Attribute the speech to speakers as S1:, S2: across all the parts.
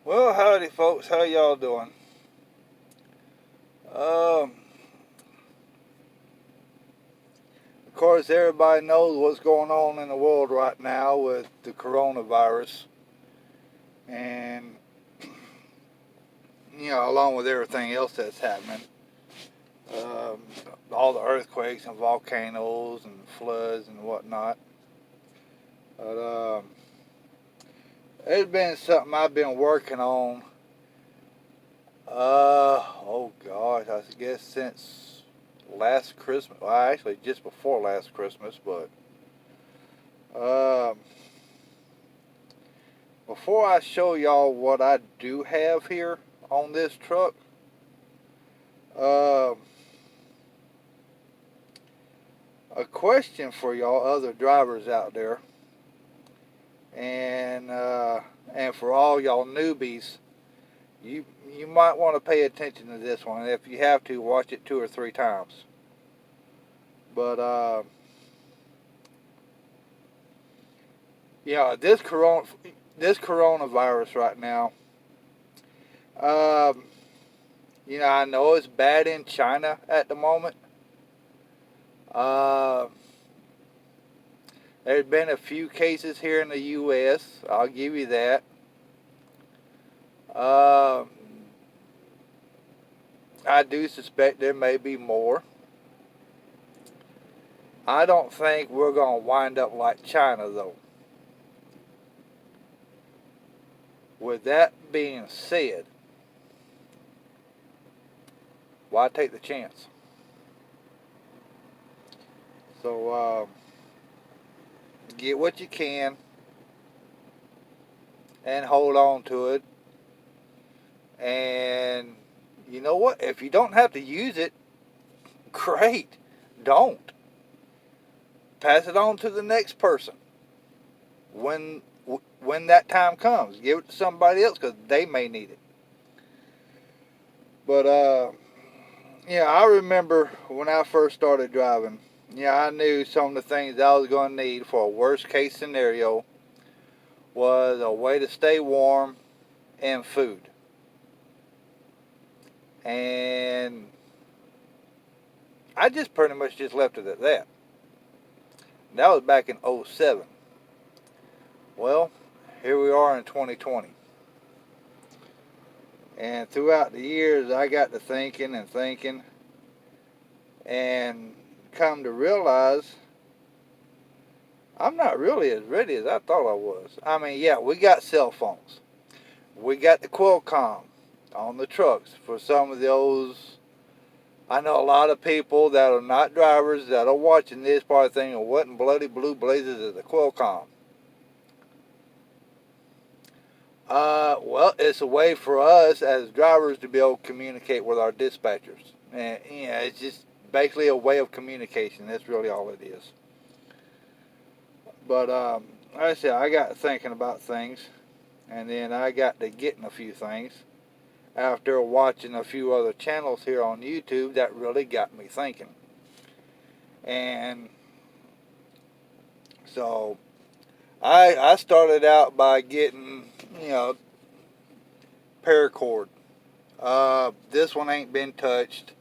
S1: Well, howdy, folks. How y'all doing? Of course, everybody knows what's going on in the world right now with the coronavirus, and along with everything else that's happening, um, all the earthquakes and volcanoes and floods and whatnot. But it's been something I've been working on. Oh gosh, I guess since last Christmas. Well, actually, just before last Christmas, but um, before I show y'all what I do have here on this truck, uh, a question for y'all other drivers out there, and for all y'all newbies, you might want to pay attention to this one. If you have to, watch it 2 or 3 times. But this coronavirus right now. Um, I know it's bad in China at the moment. Uh, there's been a few cases here in the U.S. I'll give you that. Uh, I do suspect there may be more. I don't think we're going to wind up like China, though. With that being said, why take the chance? So, get what you can and hold on to it. And you know what? If you don't have to use it, great. Don't. Pass it on to the next person. When that time comes, give it to somebody else because they may need it. But I remember when I first started driving. I knew some of the things I was going to need for a worst case scenario was a way to stay warm and food. And I just pretty much just left it at that. That was back in 07. Well, here we are in 2020. And throughout the years, I got to thinking and come to realize I'm not really as ready as I thought I was. I mean, yeah, we got cell phones. We got the Qualcomm on the trucks for some of those. I know a lot of people that are not drivers that are watching this probably thinking, what in bloody blue blazes is a Qualcomm? Well, it's a way for us as drivers to be able to communicate with our dispatchers. And, it's just basically a way of communication. That's really all it is. But, like I said, I got thinking about things. And then I got to getting a few things after watching a few other channels here on YouTube that really got me thinking. And so I started out by getting, paracord. This one ain't been touched.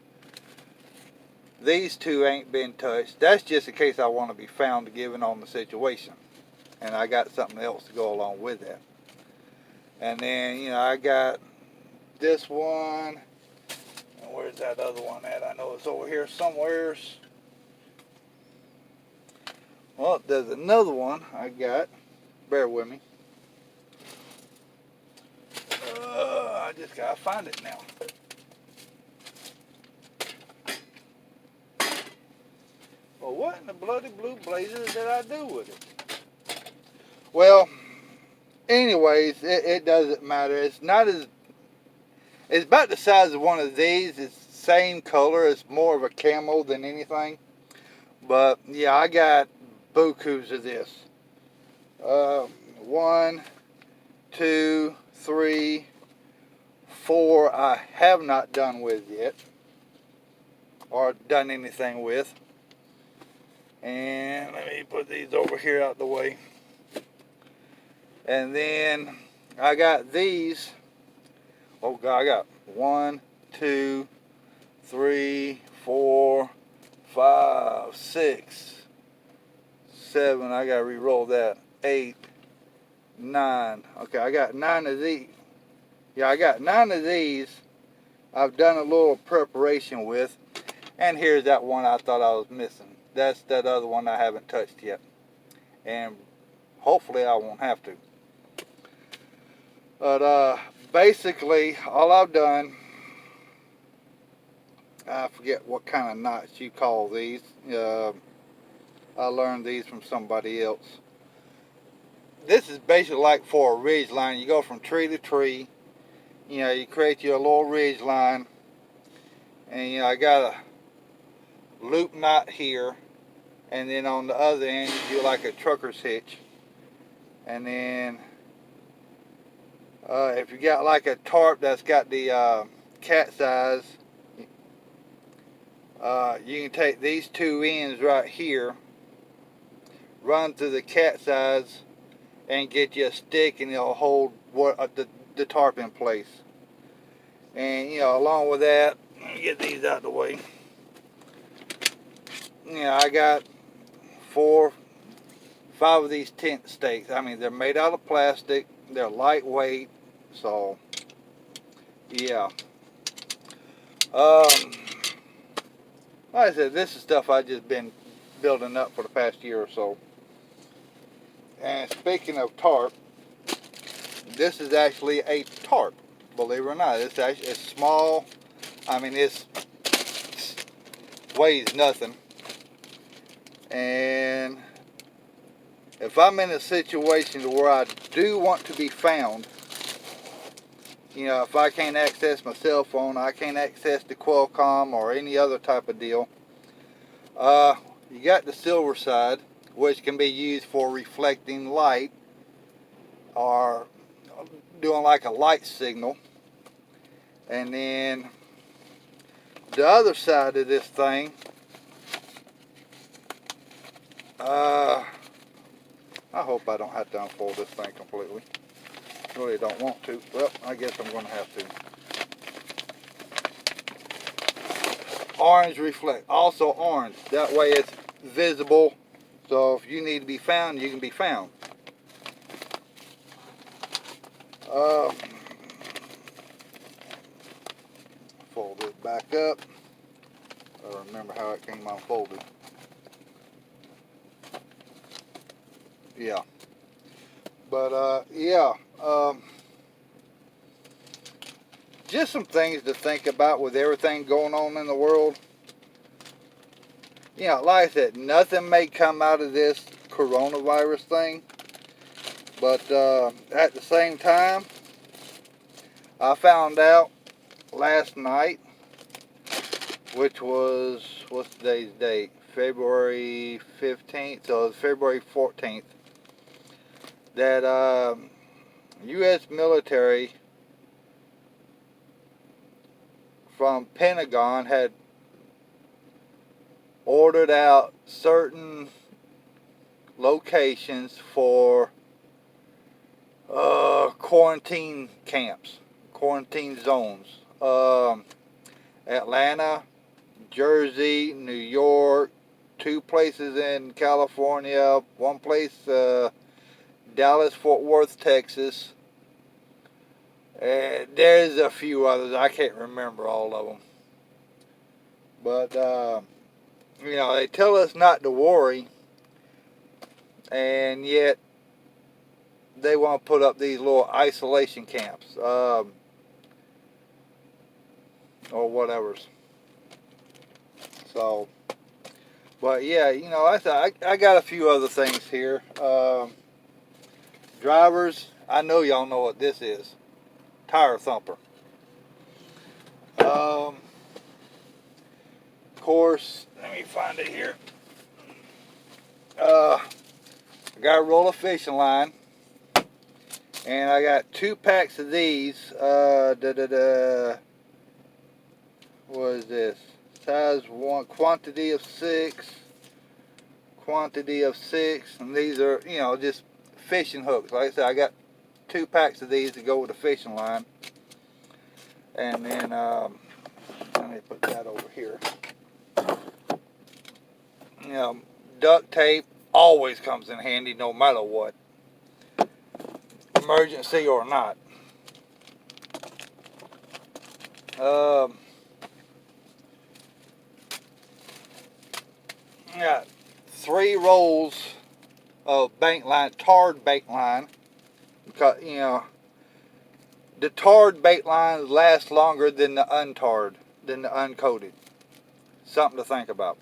S1: These two ain't been touched. That's just in case I want to be found given on the situation. And I got something else to go along with that. And then, I got this one. And where's that other one at? I know it's over here somewheres. Well, there's another one I got. Bear with me. I just gotta find it now. Well, what in the bloody blue blazes did I do with it? Well, anyways, it doesn't matter. It's not as... It's about the size of one of these. It's the same color. It's more of a camo than anything. But, yeah, I got bukus of this. 1, 2, 3, 4 I have not done with yet. Or done anything with. And let me put these over here out the way. And then I got these Oh God, I got 1, 2, 3, 4, 5, 6, 7. I gotta re-roll that. 8, 9. Okay, I got 9 of these. Yeah, I got 9 of these. I've done a little preparation with. And here's that one I thought I was missing. That's that other one I haven't touched yet. And hopefully I won't have to. But basically, all I've done, I forget what kind of knots you call these. I learned these from somebody else. This is basically like for a ridge line. You go from tree to tree. You know, you create your little ridge line. And, you know, I got a loop knot here. And then on the other end, you do like a trucker's hitch. And then, if you got like a tarp that's got the cat's eyes, you can take these two ends right here, run through the cat's eyes, and get you a stick, and it'll hold the tarp in place. And, you know, along with that, let me get these out of the way. You know, I got 4, 5 of these tent stakes. I mean, they're made out of plastic. They're lightweight. So, yeah. Like I said, this is stuff I've just been building up for the past year or so. And speaking of tarp, this is actually a tarp. Believe it or not, it's small. I mean, it weighs nothing. And if I'm in a situation where I do want to be found, you know, if I can't access my cell phone, I can't access the Qualcomm or any other type of deal, you got the silver side, which can be used for reflecting light or doing like a light signal. And then the other side of this thing, I hope I don't have to unfold this thing completely. Really don't want to. Well, I guess I'm going to have to. Orange reflect. Also orange. That way it's visible. So if you need to be found, you can be found. Fold it back up. I don't remember how it came unfolded. Yeah. But yeah. Just some things to think about with everything going on in the world. You know, like I said, nothing may come out of this coronavirus thing. But at the same time, I found out last night, which was, what's today's date? February 15th, so it's February 14th, that U.S. military from Pentagon had ordered out certain locations for quarantine camps, quarantine zones. Atlanta, Jersey, New York, 2 places in California, 1 place, Dallas, Fort Worth, Texas. There's a few others. I can't remember all of them. But, you know, they tell us not to worry, and yet they want to put up these little isolation camps, or whatever's. So, but yeah, you know, I got a few other things here. Drivers, I know y'all know what this is. Tire thumper. Of course, let me find it here. I got a roll of fishing line, and I got 2 packs of these. What is this? Size 1, quantity of 6, and these are, you know, just fishing hooks. Like I said, I got 2 packs of these to go with the fishing line. And then let me put that over here. You know, duct tape always comes in handy no matter what, emergency or not. Got 3 rolls of bank line, tarred bank line, because you know the tarred bank lines last longer than the untarred, than the uncoated. Something to think about.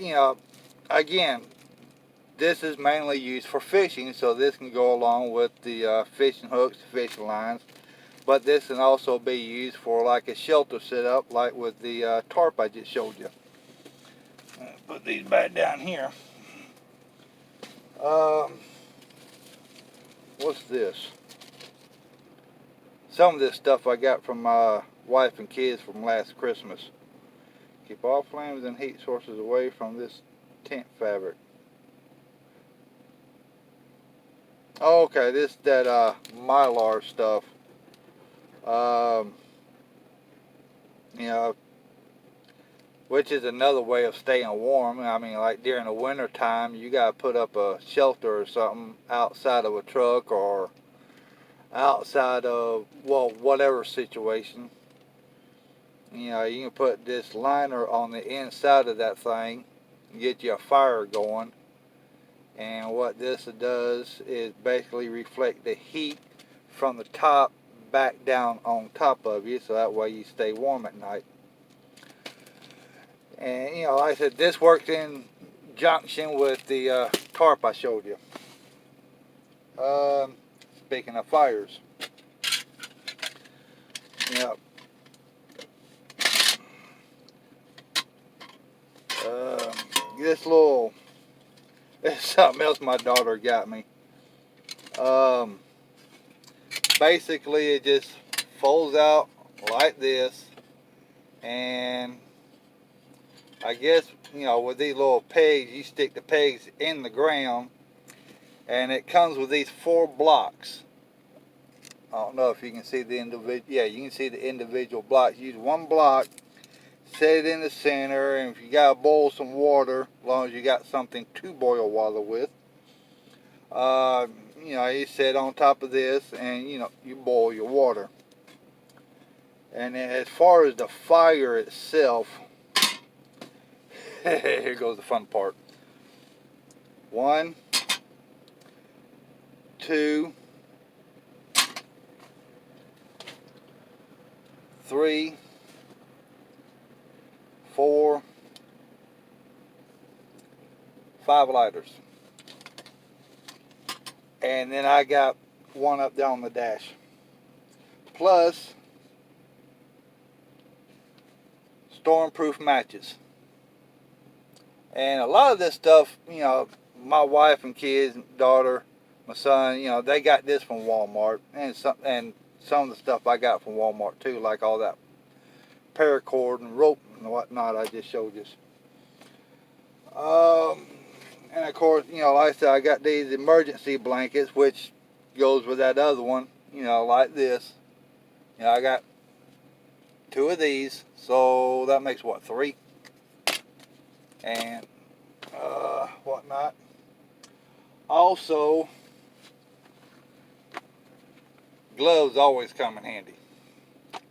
S1: You know, again, this is mainly used for fishing, so this can go along with the fishing hooks, fishing lines. But this can also be used for like a shelter setup, like with the tarp I just showed you. Put these back down here. What's this? Some of this stuff I got from my wife and kids from last Christmas. Keep all flames and heat sources away from this tent fabric. Oh, okay, this that Mylar stuff. You know, which is another way of staying warm. I mean, like during the winter time, you gotta put up a shelter or something outside of a truck or outside of, well, whatever situation. You know, you can put this liner on the inside of that thing and get you a fire going. And what this does is basically reflect the heat from the top back down on top of you, so that way you stay warm at night. And you know, like I said, this works in junction with the tarp I showed you. Speaking of fires, yeah. This little, this is something else my daughter got me. Basically, it just folds out like this, and I guess, you know, with these little pegs, you stick the pegs in the ground, and it comes with these 4 blocks. I don't know if you can see the individual. Yeah, you can see the individual blocks. Use 1 block, set it in the center, and if you gotta boil some water, as long as you got something to boil water with, you know, you set on top of this, and you know, you boil your water. And then as far as the fire itself, here goes the fun part. 1, 2, 3, 4, 5 lighters. And then I got 1 up there on the dash. Plus storm-proof matches. And a lot of this stuff, you know, my wife and kids, daughter, my son, you know, they got this from Walmart, and some of the stuff I got from Walmart too, like all that paracord and rope and whatnot I just showed you. And of course, you know, like I said, I got these emergency blankets, which goes with that other one, you know, like this. You know, I got 2 of these, so that makes what, 3? And whatnot. Also, gloves always come in handy.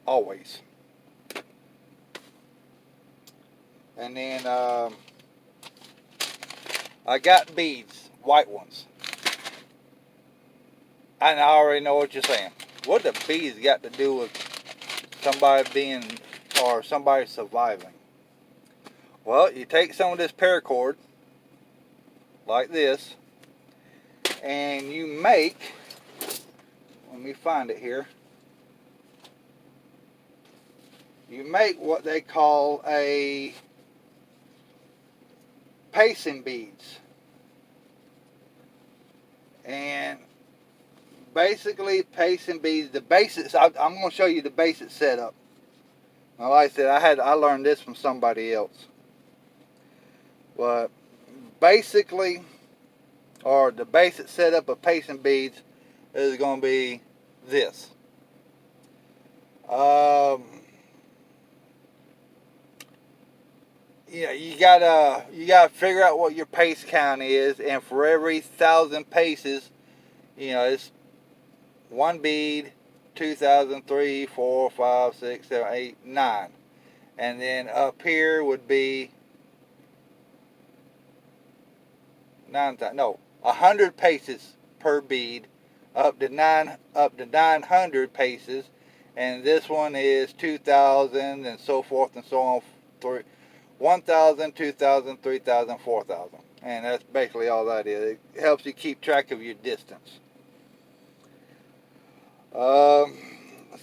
S1: Always. And then I got beads, white ones. And I already know what you're saying. What the beads got to do with somebody being, or somebody surviving? Well, you take some of this paracord, like this, and you make, let me find it here, you make what they call a pacing beads. And basically, pacing beads, the basics, I'm going to show you the basic setup. Now, like I said, I learned this from somebody else. But basically, or the basic setup of pacing beads is going to be this. You gotta figure out what your pace count is, and for every 1,000 paces, it's one bead, 2,000, 3, 4, 5, 6, 7, 8, 9, and then up here would be 100 paces per bead, up to 900 paces, and this one is 2,000 and so forth and so on through 1,000, 2,000, 3,000, 4,000, and that's basically all that is. It helps you keep track of your distance.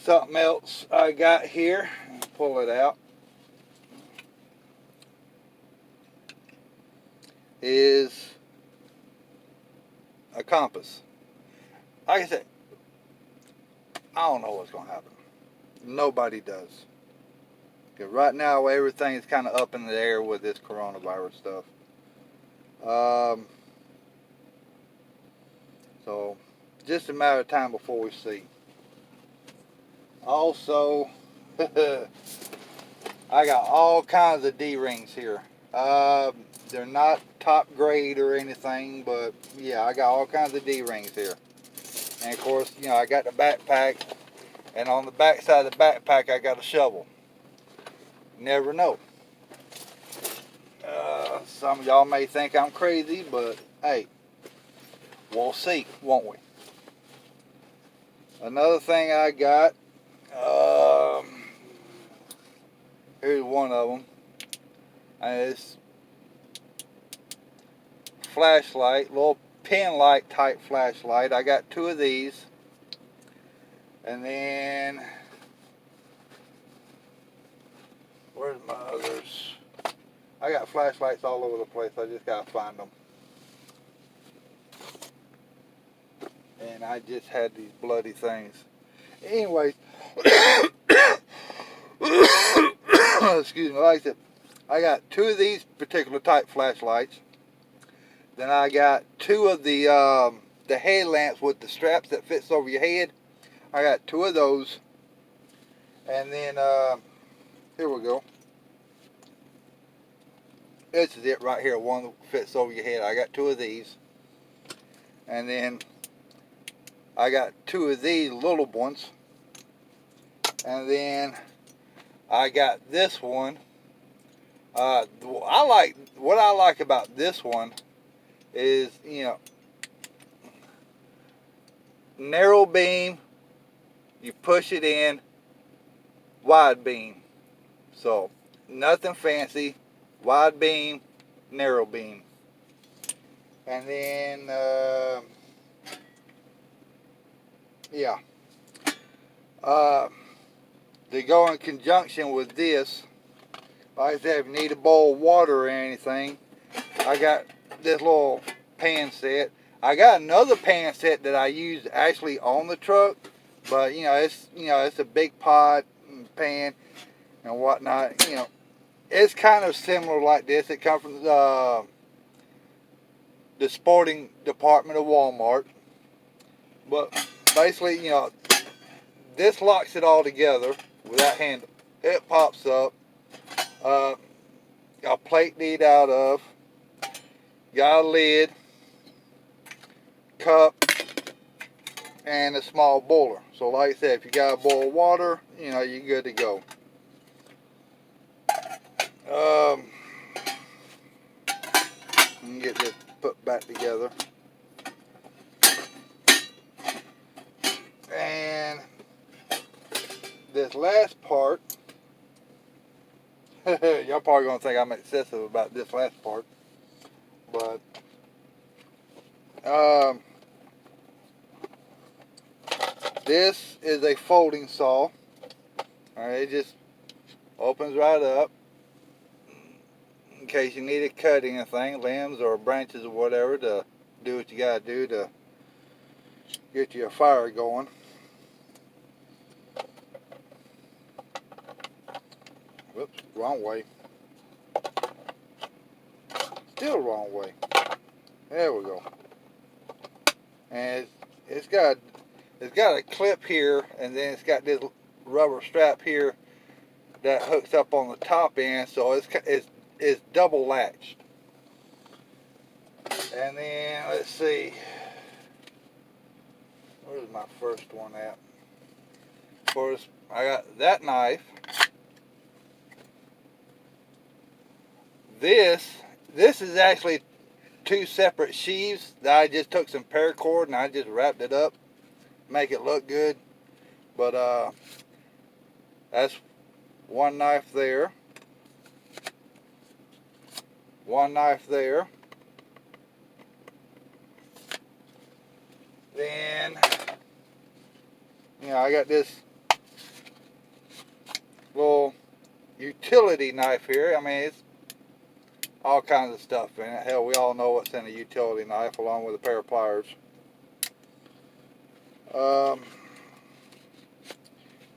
S1: Something else I got here, pull it out, is a compass. Like I said, I don't know what's going to happen. Nobody does. Because right now everything's kind of up in the air with this coronavirus stuff. So just a matter of time before we see. Also, I got all kinds of D-rings here. They're not top grade or anything, but yeah, I got all kinds of D-rings here. And of course, I got the backpack, and on the back side of the backpack, I got a shovel. Never know. Some of y'all may think I'm crazy, but hey, we'll see, won't we? Another thing I got, here's one of them. It's flashlight, little pen light type flashlight. I got 2 of these, and then where's my others? I got flashlights all over the place. I just gotta find them. And I just had these bloody things. Anyways, excuse me. Like I said, I got 2 of these particular type flashlights. Then I got 2 of the headlamps with the straps that fits over your head. I got 2 of those. And then here we go. This is it right here, one that fits over your head. I got 2 of these. And then I got 2 of these little ones. And then I got this one. What I like about this one is, narrow beam, you push it in, wide beam. So nothing fancy, wide beam, narrow beam. And then they go in conjunction with this. Like I said, if you need a bowl of water or anything, I got this little pan set. I got another pan set that I use actually on the truck, but it's a big pot and pan and whatnot. It's kind of similar like this. It comes from the sporting department of Walmart, but basically, this locks it all together with that handle. It pops up. Got a plate to eat out of. Got a lid, cup, and a small boiler. So like I said, if you got a boil of water, you're good to go. Let me get this put back together. And this last part, y'all probably gonna think I'm excessive about this last part, but this is a folding saw. Alright, it just opens right up in case you need to cut anything, limbs or branches or whatever, to do what you gotta do to get your fire going. Whoops, wrong way. Still wrong way. There we go. And it's got a clip here, and then it's got this rubber strap here that hooks up on the top end, so it's double latched. And then let's see, where's my first one at? First, I got that knife. This is actually two separate sheaves that I just took some paracord and I just wrapped it up, make it look good. But that's one knife there, one knife there. Then, you know, I got this little utility knife here. I mean, it's all kinds of stuff in it. Hell, we all know what's in a utility knife, along with a pair of pliers.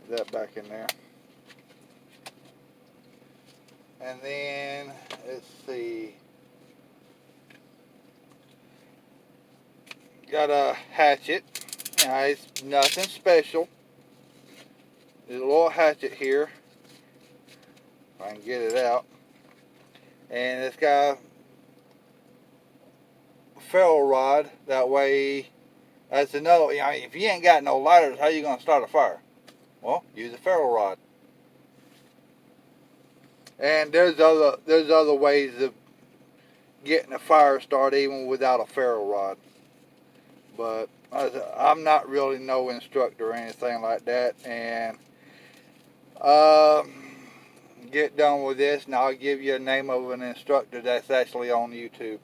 S1: That back in there. And then, let's see. Got a hatchet. Now, it's nothing special. There's a little hatchet here. If I can get it out. And it's got a ferro rod. That way, that's another. You know, if you ain't got no lighters, how you gonna start a fire? Well, use a ferro rod. And there's other ways of getting a fire started even without a ferro rod. But I'm not really no instructor or anything like that. And get done with this, and I'll give you a name of an instructor that's actually on YouTube.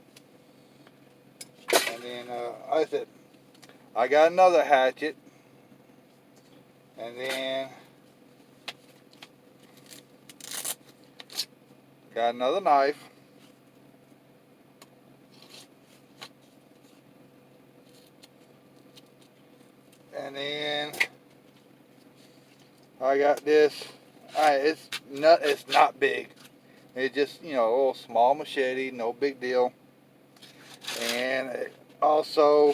S1: And then, I said, I got another hatchet, and then got another knife, and then I got this. It's not big. It's just, you know, a little small machete, no big deal. And also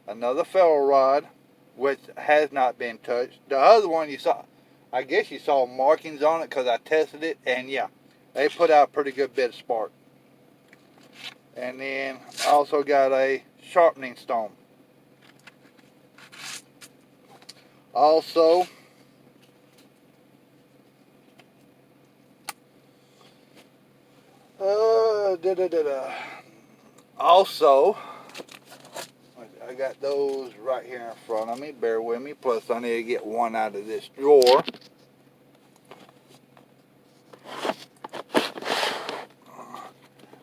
S1: another ferro rod, which has not been touched. The other one you saw, I guess you saw markings on it because I tested it, and yeah, they put out a pretty good bit of spark. And then I also got a sharpening stone. Also, also, I got those right here in front of me. Bear with me. Plus, I need to get one out of this drawer.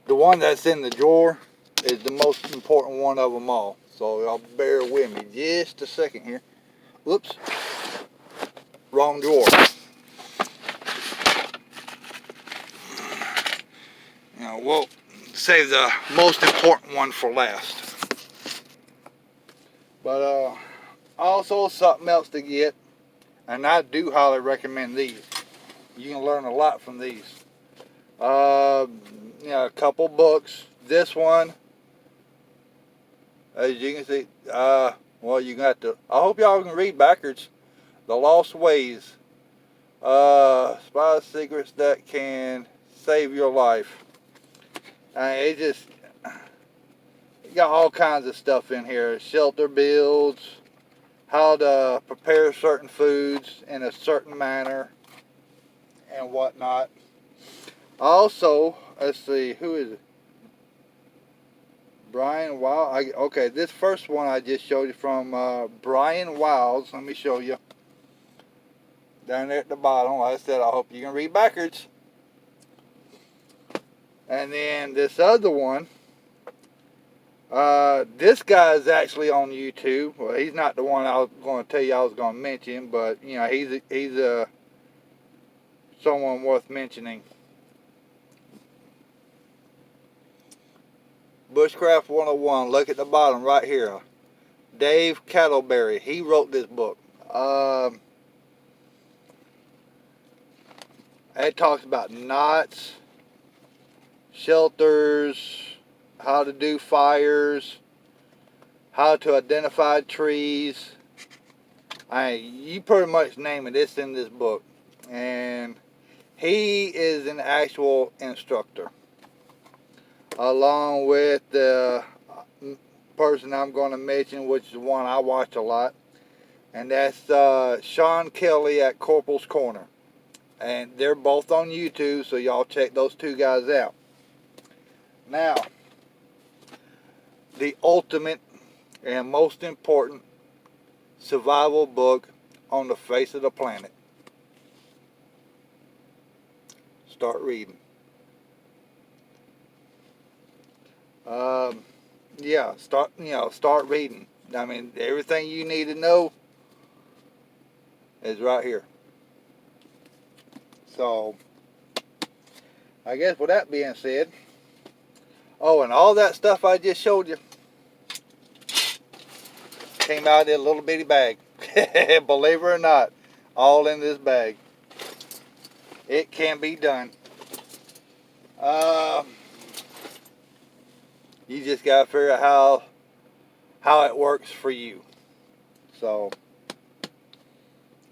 S1: The one that's in the drawer is the most important one of them all. So y'all bear with me just a second here. Whoops. Wrong drawer. You know, we'll save the most important one for last. But also something else to get, and I do highly recommend these. You can learn a lot from these. You know, a couple books. This one, as you can see, well, you got to. I hope y'all can read backwards. The Lost Ways. Spy secrets that can save your life. It just got all kinds of stuff in here. Shelter builds, how to prepare certain foods in a certain manner, and whatnot. Also, let's see, who is it? Brian Wiles. Okay, this first one I just showed you from Brian Wiles. Let me show you. Down there at the bottom, like I said, I hope you can read backwards. And then this other one, this guy is actually on YouTube. Well, he's not the one I was going to tell you I was going to mention, but you know, he's someone worth mentioning. Bushcraft 101. Look at the bottom right here. Dave Cattleberry. He wrote this book. It talks about knots, shelters, how to do fires, how to identify trees. You pretty much name it. It's in this book. And he is an actual instructor, along with the person I'm going to mention, which is one I watch a lot, and that's Sean Kelly at Corporal's Corner. And they're both on YouTube, so y'all check those two guys out. Now, the ultimate and most important survival book on the face of the planet. Start reading. Yeah, start reading. I mean, everything you need to know is right here. So, I guess with that being said, oh, and all that stuff I just showed you came out in a little bitty bag. Believe it or not, all in this bag. It can be done. You just gotta figure out how it works for you. So,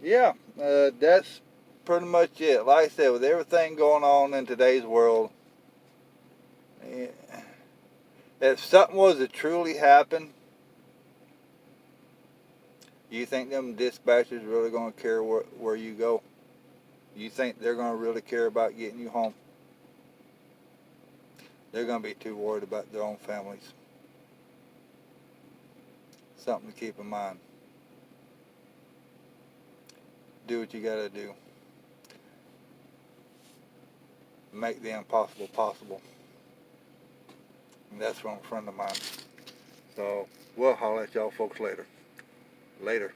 S1: yeah, that's pretty much it. Like I said, with everything going on in today's world, if something was to truly happen, you think them dispatchers really going to care where you go? You think they're going to really care about getting you home? They're going to be too worried about their own families. Something to keep in mind. Do what you got to do. Make the impossible possible. And that's from a friend of mine. So, we'll holler at y'all folks later. Later.